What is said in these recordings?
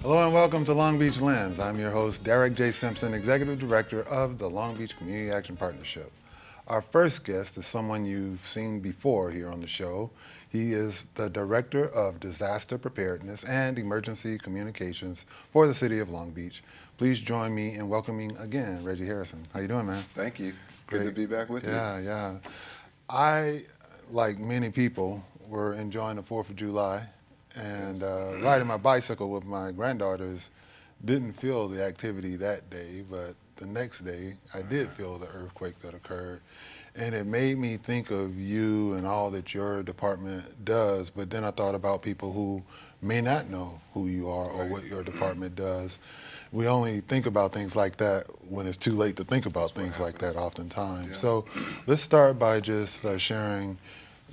Hello and welcome to Long Beach Lens. I'm your host, Derek J. Simpson, Executive Director of the Long Beach Community Action Partnership. Our first guest is someone you've seen before here on the show. He is the Director of Disaster Preparedness and Emergency Communications for the City of Long Beach. Please join me in welcoming again Reggie Harrison. How you doing, man? Thank you. Great. Good to be back with you. Yeah. I, like many people, were enjoying the 4th of July. And riding my bicycle with my granddaughters, didn't feel the activity that day, but the next day I did feel the earthquake that occurred. And it made me think of you and all that your department does, but then I thought about people who may not know who you are or what your department does. We only think about things like that when it's too late to think about things like that oftentimes. Yeah. So let's start by just sharing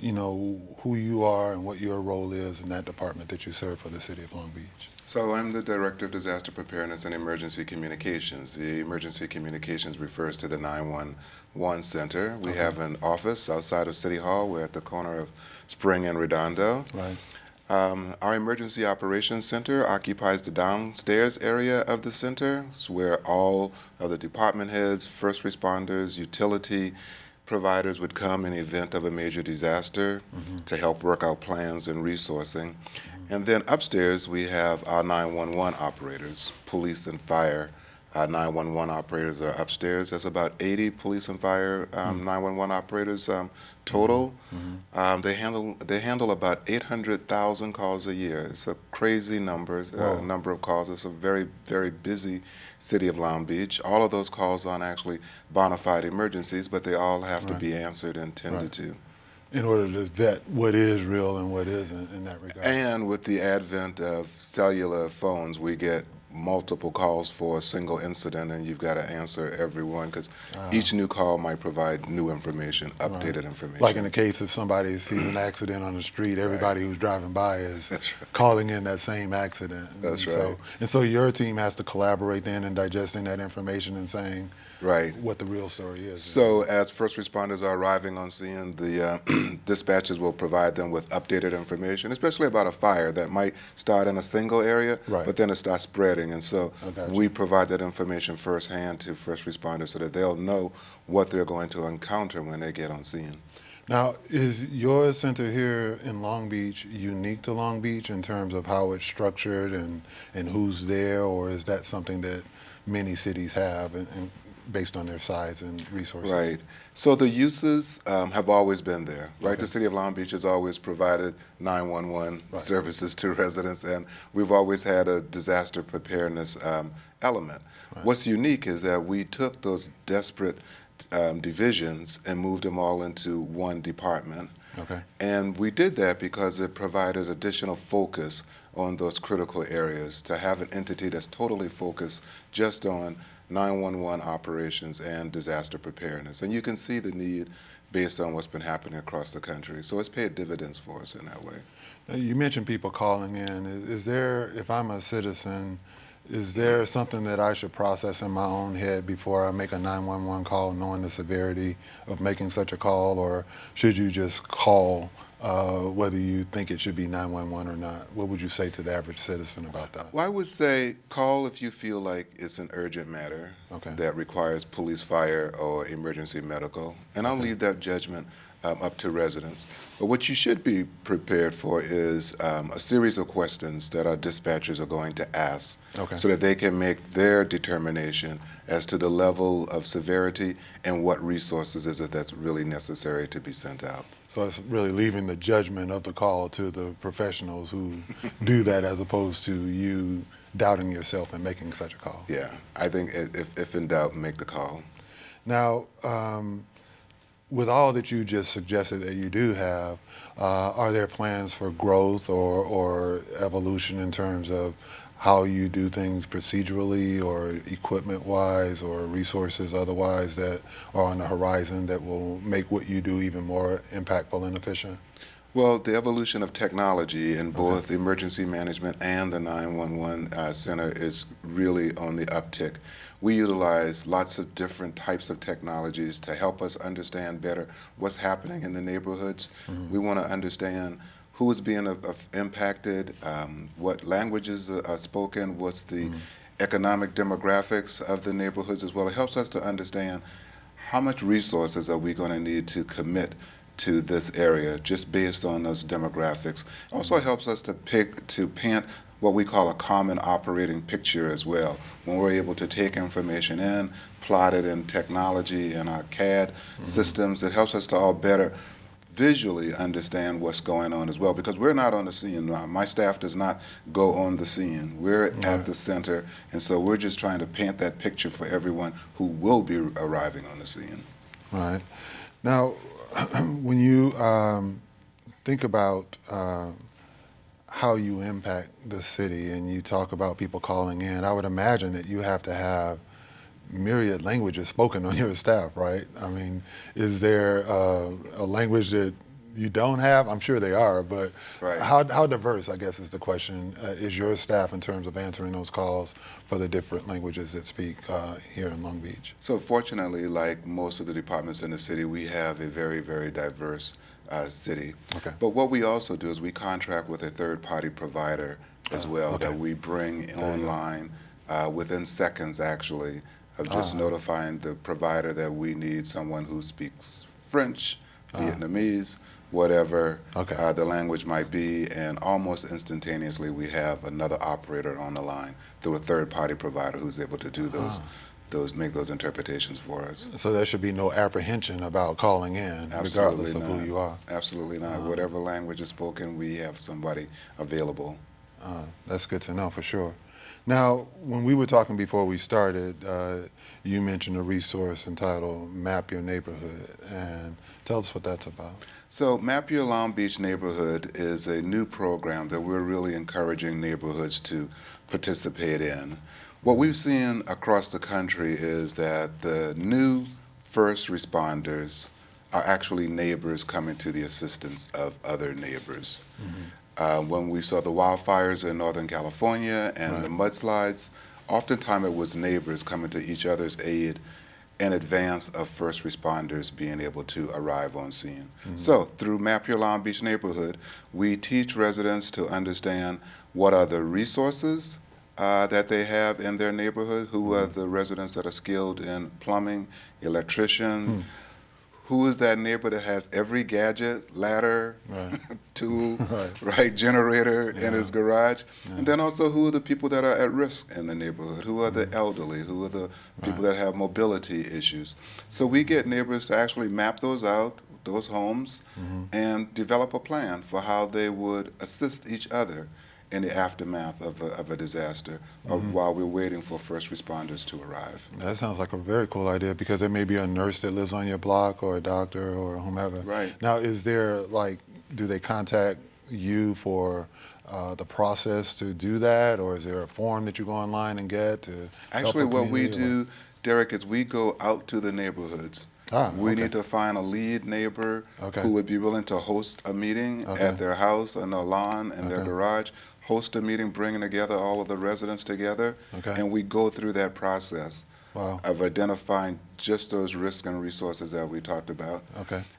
who you are and what your role is in that department that you serve for the City of Long Beach. So I'm the Director of Disaster Preparedness and Emergency Communications. The Emergency Communications refers to the 911 Center. We have an office outside of City Hall. We're at the corner of Spring and Redondo. Right. Our Emergency Operations Center occupies the downstairs area of the center. It's where all of the department heads, first responders, utility providers would come in the event of a major disaster to help work out plans and resourcing. And then upstairs we have our 911 operators, police and fire. Our 911 operators are upstairs. There's about 80 police and fire 911 operators total. They handle about 800,000 calls a year. It's a crazy number of calls. It's a very, very busy city of Long Beach. All of those calls aren't actually bona fide emergencies, but they all have to be answered and tended to. In order to vet what is real and what isn't in that regard. And with the advent of cellular phones, we get multiple calls for a single incident, and you've got to answer every one because each new call might provide new information, updated information. Like in the case if somebody sees an accident on the street, everybody who's driving by is calling in that same accident. That's right. So your team has to collaborate then in digesting that information and saying what the real story is. So as first responders are arriving on scene, the dispatchers will provide them with updated information, especially about a fire that might start in a single area, but then it starts spreading. And so we provide that information firsthand to first responders so that they'll know what they're going to encounter when they get on scene. Now, is your center here in Long Beach unique to Long Beach in terms of how it's structured and who's there, or is that something that many cities have and based on their size and resources? Right. So the uses have always been there, right? The City of Long Beach has always provided 911 services to residents, and we've always had a disaster preparedness element. What's unique is that we took those desperate divisions and moved them all into one department. And we did that because it provided additional focus on those critical areas, to have an entity that's totally focused just on 911 operations and disaster preparedness. And you can see the need based on what's been happening across the country. So it's paid dividends for us in that way. Now, you mentioned people calling in. Is there, if I'm a citizen, is there something that I should process in my own head before I make a 911 call, knowing the severity of making such a call, or should you just call whether you think it should be 911 or not? What would you say to the average citizen about that? Well, I would say call if you feel like it's an urgent matter that requires police, fire, or emergency medical, and I'll leave that judgment up to residents. But what you should be prepared for is a series of questions that our dispatchers are going to ask so that they can make their determination as to the level of severity and what resources is it that's really necessary to be sent out. So it's really leaving the judgment of the call to the professionals who do that, as opposed to you doubting yourself and making such a call. Yeah, I think if in doubt, make the call. Now, with all that you just suggested that you do have, are there plans for growth or evolution in terms of how you do things procedurally or equipment-wise or resources otherwise that are on the horizon that will make what you do even more impactful and efficient? Well, the evolution of technology in both emergency management and the 911 center is really on the uptick. We utilize lots of different types of technologies to help us understand better what's happening in the neighborhoods. We want to understand who is being impacted, what languages are spoken, what's the economic demographics of the neighborhoods as well. It helps us to understand how much resources are we going to need to commit to this area just based on those demographics. Also helps us to paint what we call a common operating picture as well. When we're able to take information in, plot it in technology and our CAD systems, it helps us to all better visually understand what's going on as well, because we're not on the scene. My staff does not go on the scene. We're at the center, and so we're just trying to paint that picture for everyone who will be arriving on the scene. Right. Now, when you think about how you impact the city and you talk about people calling in, I would imagine that you have to have myriad languages spoken on your staff, right? I mean, is there a language that you don't have? I'm sure they are, but how diverse, I guess, is the question, is your staff in terms of answering those calls for the different languages that speak here in Long Beach? So fortunately, like most of the departments in the city, we have a very, very diverse city. Okay. But what we also do is we contract with a third-party provider as well that we bring online within seconds, actually, of just notifying the provider that we need someone who speaks French, Vietnamese, whatever the language might be, and almost instantaneously we have another operator on the line through a third-party provider who's able to do make those interpretations for us. So there should be no apprehension about calling in, regardless of who you are. Absolutely not. Whatever language is spoken, we have somebody available. That's good to know for sure. Now, when we were talking before we started, you mentioned a resource entitled Map Your Neighborhood, and tell us what that's about. So Map Your Long Beach Neighborhood is a new program that we're really encouraging neighborhoods to participate in. What we've seen across the country is that the new first responders are actually neighbors coming to the assistance of other neighbors. When we saw the wildfires in Northern California and the mudslides, oftentimes it was neighbors coming to each other's aid in advance of first responders being able to arrive on scene. So through Map Your Long Beach Neighborhood, we teach residents to understand what are the resources that they have in their neighborhood, who are the residents that are skilled in plumbing, electrician, who is that neighbor that has every gadget, ladder, tool, generator in his garage, and then also who are the people that are at risk in the neighborhood, who are the elderly, who are the people that have mobility issues. So we get neighbors to actually map those out, those homes, and develop a plan for how they would assist each other in the aftermath of a disaster while we're waiting for first responders to arrive. That sounds like a very cool idea, because there may be a nurse that lives on your block or a doctor or whomever. Right. Now, is there, like, do they contact you for the process to do that, or is there a form that you go online and get to Actually, help a what we community, do, Derek, is we go out to the neighborhoods. We need to find a lead neighbor who would be willing to host a meeting at their house, on their lawn, in their garage, host a meeting, bringing together all of the residents together, and we go through that process of identifying just those risks and resources that we talked about.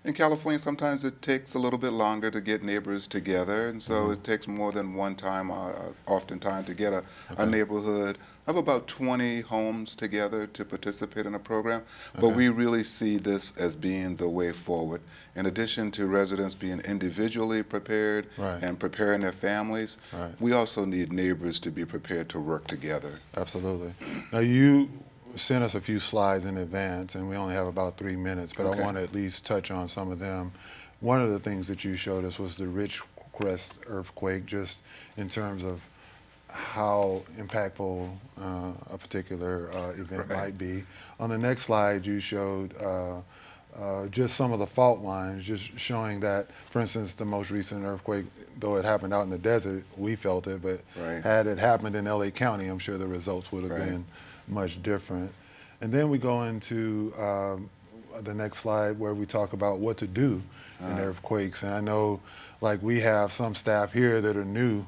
In California, sometimes it takes a little bit longer to get neighbors together, and so it takes more than one time, oftentimes, to get a neighborhood of about 20 homes together to participate in a program. But we really see this as being the way forward. In addition to residents being individually prepared and preparing their families, we also need neighbors to be prepared to work together. Absolutely. Now, you sent us a few slides in advance, and we only have about 3 minutes, but I want to at least touch on some of them. One of the things that you showed us was the Ridgecrest earthquake, just in terms of how impactful a particular event might be. On the next slide, you showed just some of the fault lines, just showing that, for instance, the most recent earthquake, though it happened out in the desert, we felt it, but had it happened in LA County, I'm sure the results would have been much different. And then we go into the next slide where we talk about what to do in earthquakes. And I know, like, we have some staff here that are new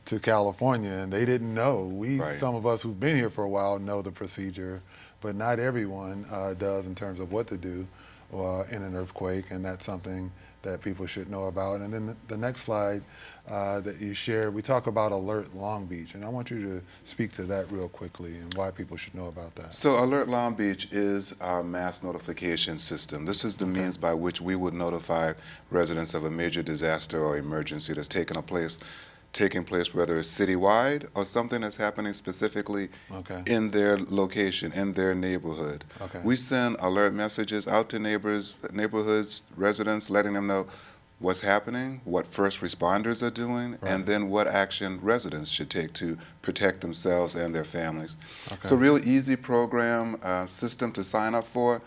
to California, and they didn't know. Some of us who've been here for a while know the procedure, but not everyone does in terms of what to do in an earthquake, and that's something that people should know about. And then the next slide that you shared, we talk about Alert Long Beach, and I want you to speak to that real quickly and why people should know about that. So Alert Long Beach is our mass notification system. This is the means by which we would notify residents of a major disaster or emergency that's taking place, whether it's citywide or something that's happening specifically in their location, in their neighborhood. We send alert messages out to neighborhoods, residents, letting them know what's happening, what first responders are doing, and then what action residents should take to protect themselves and their families. It's a real easy program, system to sign up for,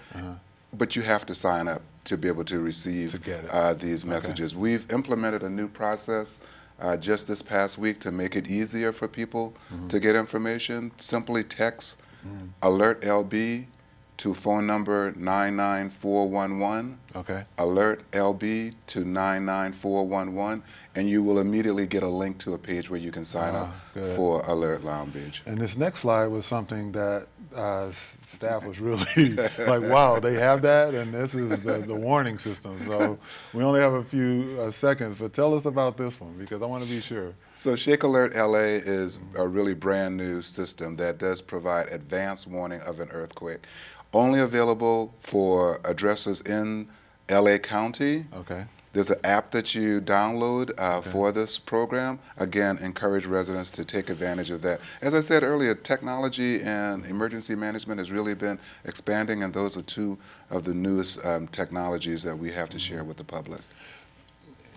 but you have to sign up to be able to receive these messages. We've implemented a new process just this past week to make it easier for people to get information. Simply text Alert LB to phone number 99411. Alert LB to 99411, and you will immediately get a link to a page where you can sign up for Alert Long Beach. And this next slide was something that staff was really like, wow, they have that, and this is the warning system. So we only have a few seconds, but tell us about this one because I want to be sure. So Shake Alert LA is a really brand new system that does provide advance warning of an earthquake. Only available for addresses in LA County. There's an app that you download for this program. Again, encourage residents to take advantage of that. As I said earlier, technology and emergency management has really been expanding, and those are two of the newest technologies that we have to share with the public.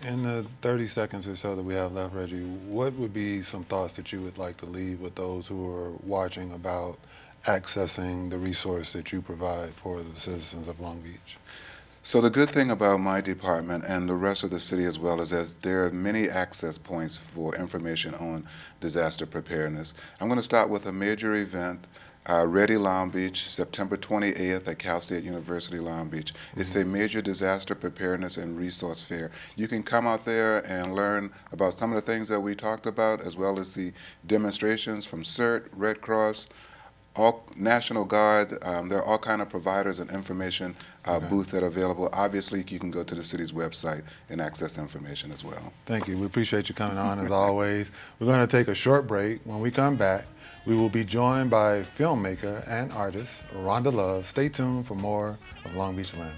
In the 30 seconds or so that we have left, Reggie, what would be some thoughts that you would like to leave with those who are watching about accessing the resource that you provide for the citizens of Long Beach? So the good thing about my department and the rest of the city as well is that there are many access points for information on disaster preparedness. I'm going to start with a major event, Ready Long Beach, September 28th at Cal State University Long Beach. It's a major disaster preparedness and resource fair. You can come out there and learn about some of the things that we talked about, as well as the demonstrations from CERT, Red Cross, all National Guard. There are all kind of providers and information booths that are available. Obviously, you can go to the city's website and access information as well. Thank you. We appreciate you coming on as always. We're going to take a short break. When we come back, we will be joined by filmmaker and artist Rhonda Love. Stay tuned for more of Long Beach Lens.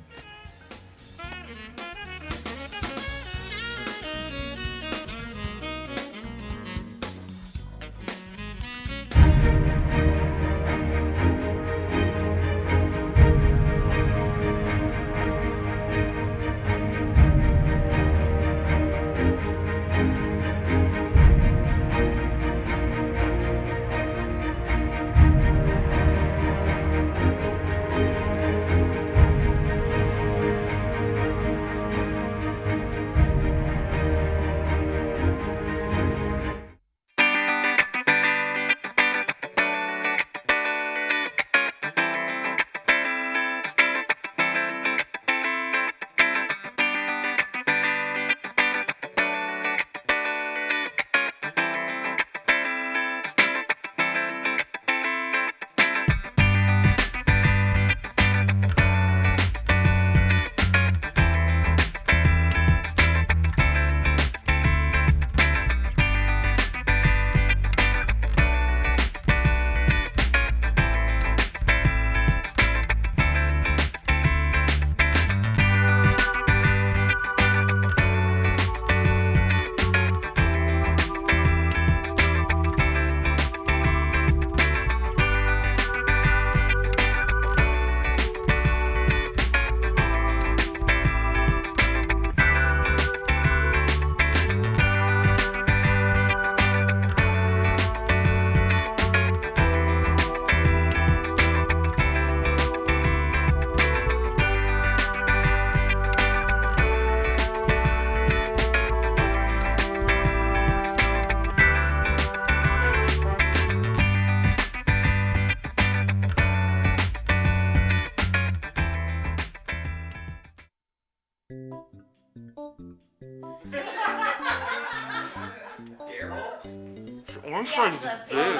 This one's big.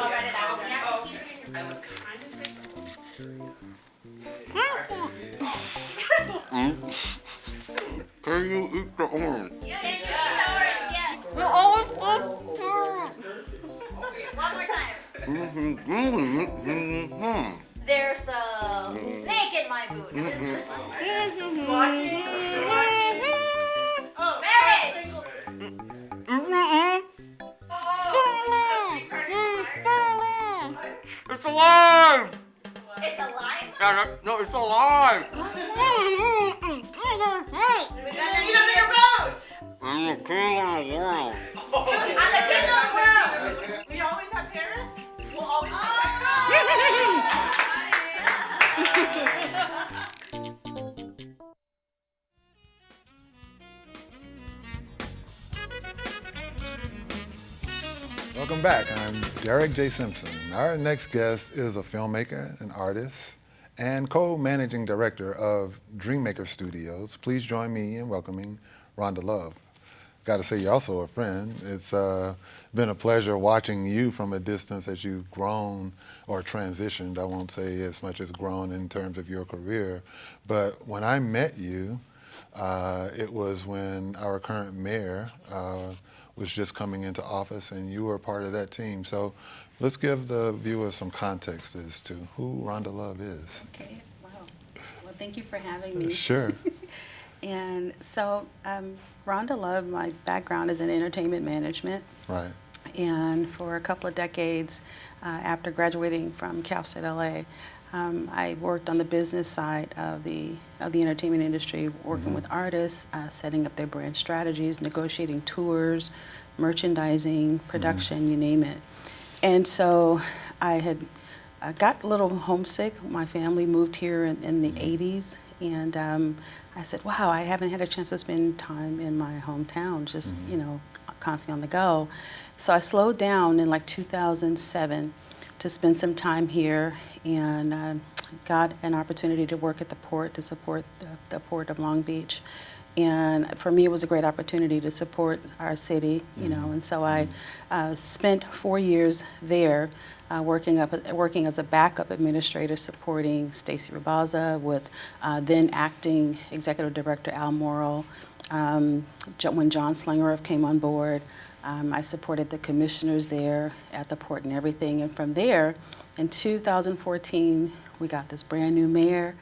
Can you eat the orange? We always want to. One more time. There's a snake in my boot. Oh, marriage! It's alive! It's alive? Yeah, no, it's alive! We got to eat up your road! I'm the king of the world. I'm the king of the world! We always have Paris. We'll always have Welcome back. I'm Derek J. Simpson. Our next guest is a filmmaker, an artist, and co-managing director of Dreammaker Studios. Please join me in welcoming Rhonda Love. Got to say, you're also a friend. It's been a pleasure watching you from a distance as you've grown or transitioned. I won't say as much as grown in terms of your career, but when I met you, it was when our current mayor was just coming into office, and you were part of that team. So let's give the viewers some context as to who Rhonda Love is. Okay, wow. Well, thank you for having me. Sure. And so, Rhonda Love, my background is in entertainment management. Right. And for a couple of decades, after graduating from Cal State LA, I worked on the business side of the entertainment industry, working with artists, setting up their brand strategies, negotiating tours, merchandising, production, you name it. And so I had got a little homesick. My family moved here in the 80s, and I said, wow, I haven't had a chance to spend time in my hometown, just, you know, constantly on the go. So I slowed down in like 2007 to spend some time here, and got an opportunity to work at the port to support the Port of Long Beach. And for me, it was a great opportunity to support our city, you know, and so I spent 4 years there working as a backup administrator supporting Stacey Rabaza with then acting executive director Al Morrill. When John Slingeroff came on board, I supported the commissioners there at the port and everything. And from there, in 2014, we got this brand new mayor.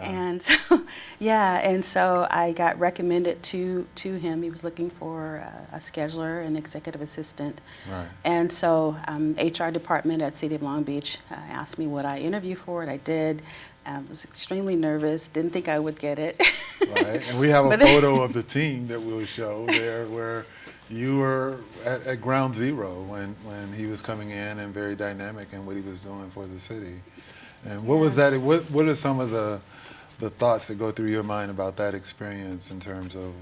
And so, and so I got recommended to him. He was looking for a scheduler and executive assistant. Right. And so HR department at City of Long Beach asked me would I interview for it. I did. I was extremely nervous, didn't think I would get it. Right. And we have a photo of the team that we'll show there where you were at ground zero when he was coming in and very dynamic in what he was doing for the city. And what was that? What are some of the thoughts that go through your mind about that experience in terms of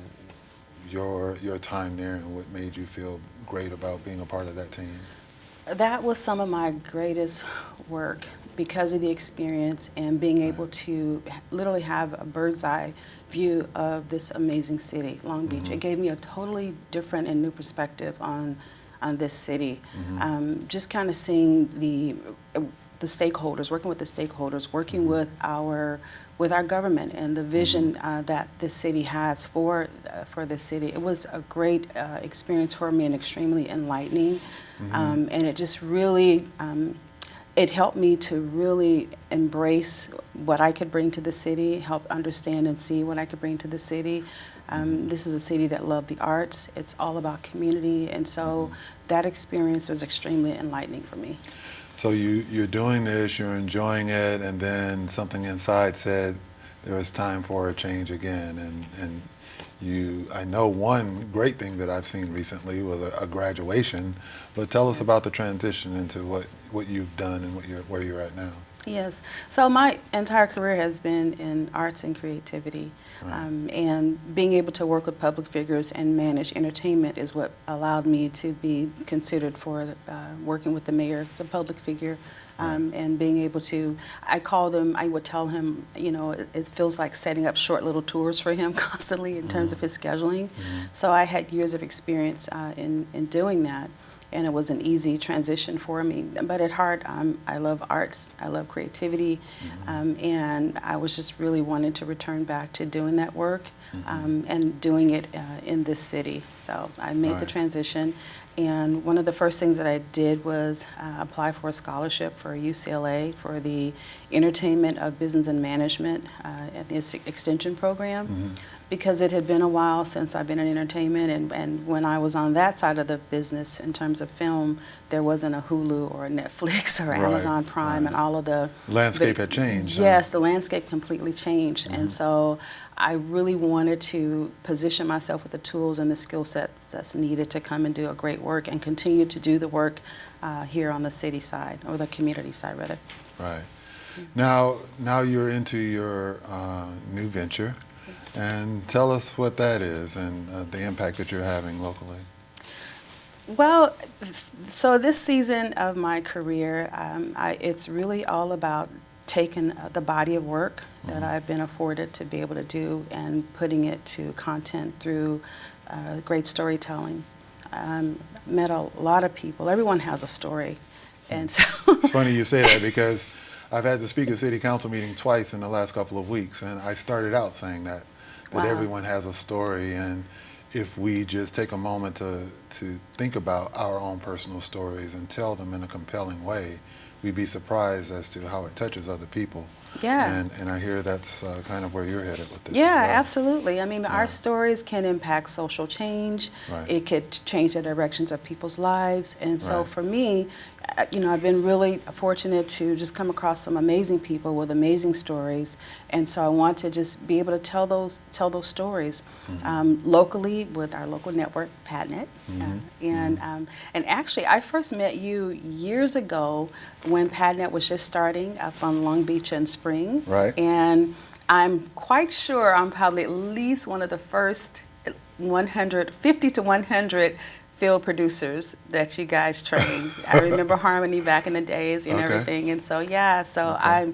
your time there and what made you feel great about being a part of that team? That was some of my greatest work because of the experience and being able to literally have a bird's eye view of this amazing city, Long Beach. It gave me a totally different and new perspective on this city. Just kind of seeing the stakeholders, working with the stakeholders, working with our government and the vision that this city has for the city. It was a great experience for me and extremely enlightening. And it just really, it helped me to really embrace what I could bring to the city, help understand and see what I could bring to the city. This is a city that loved the arts. It's all about community. And so that experience was extremely enlightening for me. So you're doing this, you're enjoying it, and then something inside said there was time for a change again. And I know one great thing that I've seen recently was a graduation, but tell us about the transition into what you've done and where you're at now. Yes. So my entire career has been in arts and creativity. And being able to work with public figures and manage entertainment is what allowed me to be considered for working with the mayor as a public figure and being able to, I would tell him, it feels like setting up short little tours for him constantly in terms of his scheduling. So I had years of experience in doing that, and it was an easy transition for me. But at heart, I love arts, I love creativity, and I was just really wanting to return back to doing that work and doing it in this city. So I made the transition, and one of the first things that I did was apply for a scholarship for UCLA for the Entertainment of Business and Management at the Extension program. Because it had been a while since I've been in entertainment, and when I was on that side of the business in terms of film, there wasn't a Hulu or a Netflix or Amazon Prime and all of the landscape had changed. Yes, the landscape completely changed, and so I really wanted to position myself with the tools and the skill set that's needed to come and do a great work and continue to do the work here on the city side, or the community side rather. Right. Now you're into your new venture. And tell us what that is and the impact that you're having locally. Well, so this season of my career, it's really all about taking the body of work that I've been afforded to be able to do and putting it to content through great storytelling. Met a lot of people. Everyone has a story. And so it's funny you say that because I've had to speak at City Council meeting twice in the last couple of weeks, and I started out saying that everyone has a story, and if we just take a moment to think about our own personal stories and tell them in a compelling way, we'd be surprised as to how it touches other people. Yeah. And I hear that's kind of where you're headed with this. Yeah, as well. absolutely. I mean, our stories can impact social change. Right. It could change the directions of people's lives. And so Right. for me, I've been really fortunate to just come across some amazing people with amazing stories. And so I want to just be able to tell those stories locally with our local network, PadNet. And actually, I first met you years ago when PadNet was just starting up on Long Beach and Spring. Right. And I'm quite sure I'm probably at least one of the first 50 to 100 field producers that you guys trained. I remember Harmony back in the days and everything. And so, I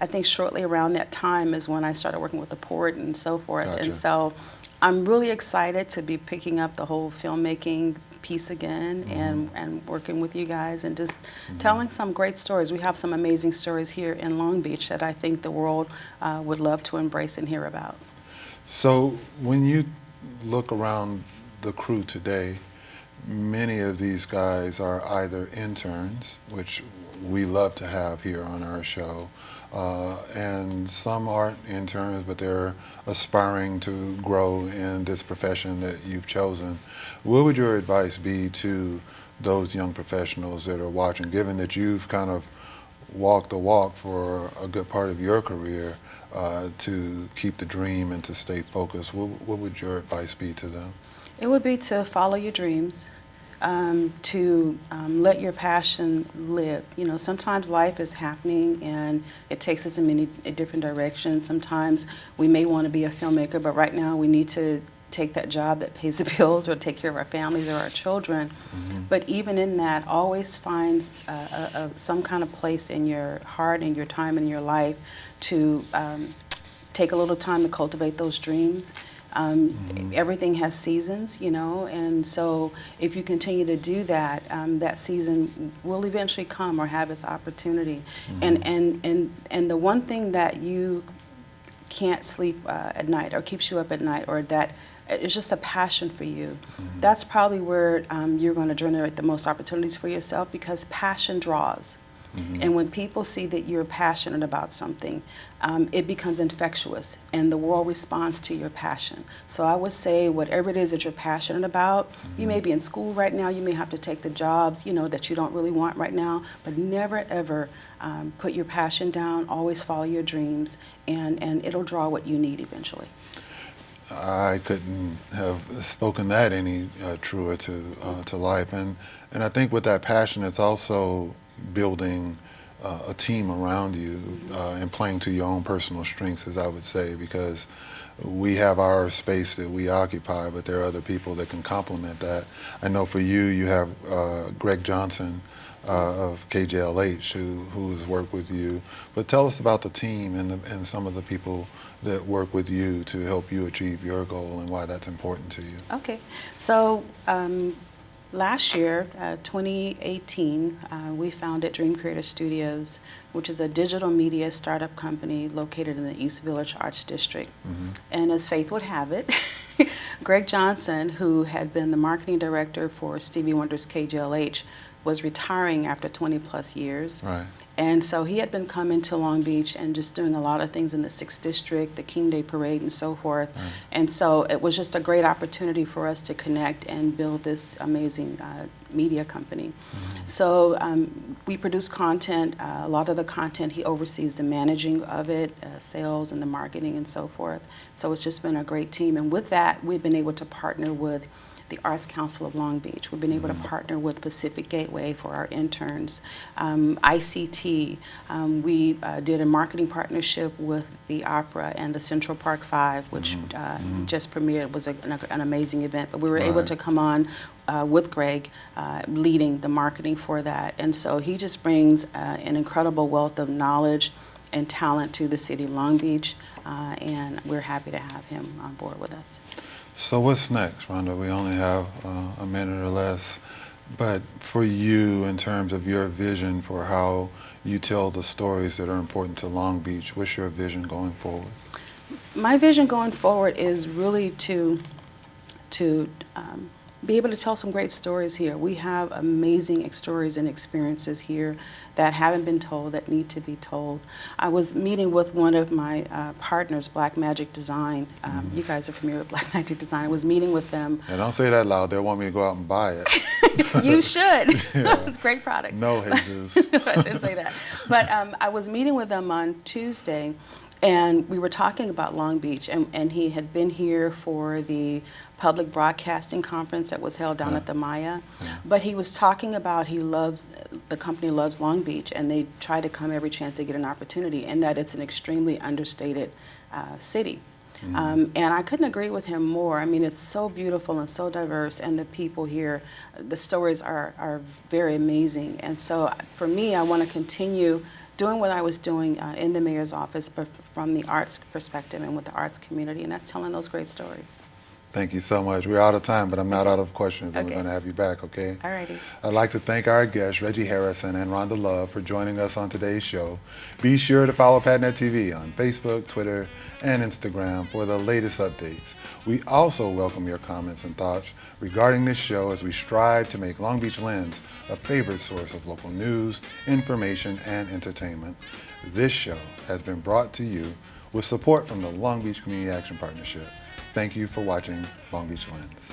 think shortly around that time is when I started working with the port and so forth. Gotcha. And so I'm really excited to be picking up the whole filmmaking piece again and working with you guys and just telling some great stories. We have some amazing stories here in Long Beach that I think the world would love to embrace and hear about. So when you look around the crew today, many of these guys are either interns, which we love to have here on our show, and some aren't interns, but they're aspiring to grow in this profession that you've chosen. What would your advice be to those young professionals that are watching, given that you've kind of walked the walk for a good part of your career, to keep the dream and to stay focused? What would your advice be to them? It would be to follow your dreams, to let your passion live. Sometimes life is happening and it takes us in many different directions. Sometimes we may want to be a filmmaker, but right now we need to take that job that pays the bills or take care of our families or our children. But even in that, always find some kind of place in your heart and your time in your life to take a little time to cultivate those dreams. Everything has seasons, and so if you continue to do that, that season will eventually come or have its opportunity. And the one thing that you can't sleep at night or keeps you up at night, or that it's just a passion for you, that's probably where you're going to generate the most opportunities for yourself, because passion draws. And when people see that you're passionate about something, it becomes infectious, and the world responds to your passion. So I would say whatever it is that you're passionate about, you may be in school right now, you may have to take the jobs, that you don't really want right now, but never ever put your passion down, always follow your dreams, and it'll draw what you need eventually. I couldn't have spoken that any truer to life, and I think with that passion, it's also building a team around you and playing to your own personal strengths, as I would say, because we have our space that we occupy, but there are other people that can complement that. I know for you, you have Greg Johnson of KJLH who's worked with you. But tell us about the team and some of the people that work with you to help you achieve your goal and why that's important to you. Okay, so last year, 2018, we founded Dream Creator Studios, which is a digital media startup company located in the East Village Arts District. And as fate would have it, Greg Johnson, who had been the marketing director for Stevie Wonder's KJLH, was retiring after 20 plus years. Right. And so he had been coming to Long Beach and just doing a lot of things in the 6th District, the King Day Parade and so forth. Right. And so it was just a great opportunity for us to connect and build this amazing media company. So we produce content. A lot of the content, he oversees the managing of it, sales and the marketing and so forth. So it's just been a great team. And with that, we've been able to partner with the Arts Council of Long Beach. We've been able to partner with Pacific Gateway for our interns. ICT, we did a marketing partnership with the Opera and the Central Park 5, which just premiered. It was an amazing event. But we were able to come on with Greg leading the marketing for that. And so he just brings an incredible wealth of knowledge and talent to the city of Long Beach, and we're happy to have him on board with us. So what's next, Rhonda? We only have a minute or less, but for you, in terms of your vision for how you tell the stories that are important to Long Beach, what's your vision going forward? My vision going forward is really to be able to tell some great stories here. We have amazing stories and experiences here that haven't been told, that need to be told. I was meeting with one of my partners, Black Magic Design. You guys are familiar with Black Magic Design. I was meeting with them. And don't say that loud. They'll want me to go out and buy it. You should. Yeah. It's great products. No, Jesus. I shouldn't say that. But I was meeting with them on Tuesday, and we were talking about Long Beach, and he had been here for the public broadcasting conference that was held down at the Maya. But he was talking about the company loves Long Beach, and they try to come every chance they get an opportunity, and that it's an extremely understated city. And I couldn't agree with him more. I mean, it's so beautiful and so diverse, and the people here, the stories are very amazing. And so for me, I want to continue doing what I was doing in the mayor's office, but from the arts perspective and with the arts community, and that's telling those great stories. Thank you so much. We're out of time, but I'm not out of questions, and Okay. we're going to have you back, okay? All righty. I'd like to thank our guests, Reggie Harrison and Rhonda Love, for joining us on today's show. Be sure to follow PadNet TV on Facebook, Twitter, and Instagram for the latest updates. We also welcome your comments and thoughts regarding this show as we strive to make Long Beach Lens a favorite source of local news, information, and entertainment. This show has been brought to you with support from the Long Beach Community Action Partnership. Thank you for watching Long Beach Lens.